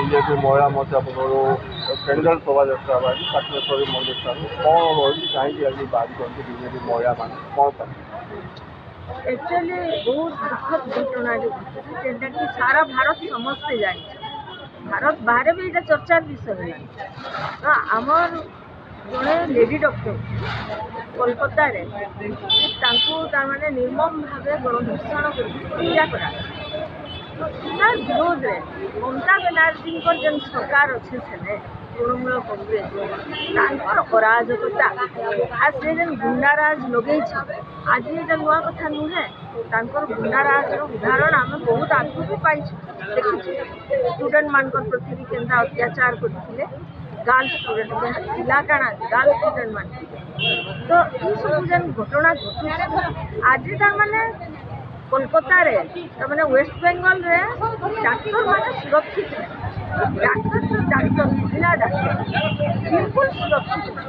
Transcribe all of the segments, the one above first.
BJP महिला मोर्चा पक्ष candle शोभा यात्रा पाटलेश्वरी मंदिर ठार कौन रही कहीं आज बाहर करते बीजेपी महिला मान कौन एक्चुअली बहुत दुखद घटना जो घटी कि सारा भारत समस्ते जाए भारत बाहर भी ये चर्चा विषय है तो आमर जड़े लेडी डॉक्टर कोलकाता निर्मम भाव गणधर्षण कर हत्या करा विरोध में ममता बनर्जी जेन सरकार अच्छे से तृणमूल कांग्रेस अराजकता आ से जेन गुंडाराज लगे आज ये नुआ कथा नुहे गुंडाराज उदाहरण आम बहुत आगू भी पाई देखी स्टूडेंट मान प्रति भी केन्ता अत्याचार करते गर्ल्स स्टूडेंट पिला काण गर्ल्स स्टूडेंट मान तो ये सब जेन घटना घटुचे आज माने कोलकाता रे मैंने वेस्ट बेंगल रे डाक्टर माने सुरक्षित डाक्टर महिला डाक्टर बिल्कुल सुरक्षित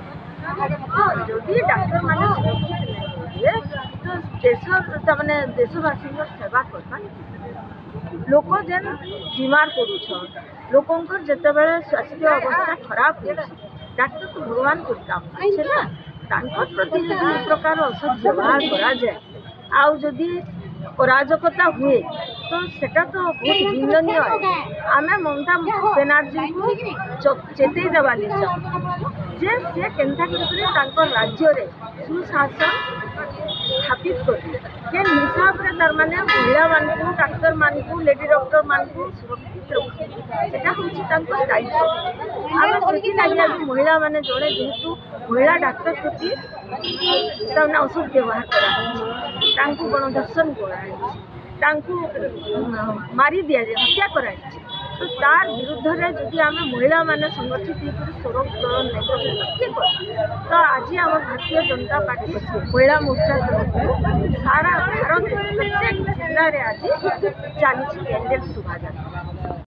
जदि डाक्टर माने सुरक्षित नहीं तो देश मैंने देशवासी सेवा कर लोक जेन बीमार पड़ुछ लोकंर जिते बड़े स्वास्थ्य अवस्था खराब हो डाक्टर तो भगवान को काम अच्छे ना प्रति प्रकार असद व्यवहार करा जाए आदि अराजकता हुए तो सेटा तो बहुत निंदनीय है आम ममता बनर्जी को चेतई देवा जे से केन्ता राज्य में सुशासन स्थापित कर हिसाब से तार माने महिला मानू डाक्तर मानू लेडी डॉक्टर मानू सुरक्षित रखा हूँ दायित्व आम से महिला माने जड़े जेहेतु महिला डाक्तर प्रति असद व्यवहार करा गणधर्षण कर मारी दि जाए हत्या कराई तो तार विरुद्ध में जदि आम महिला माने संगठित स्वर उत्तोलन नहीं तो आज आम भारतीय जनता पार्टी महिला मोर्चा तरफ सारा भारत प्रत्येक जिले में आज चली कैंडल शोभा यात्रा।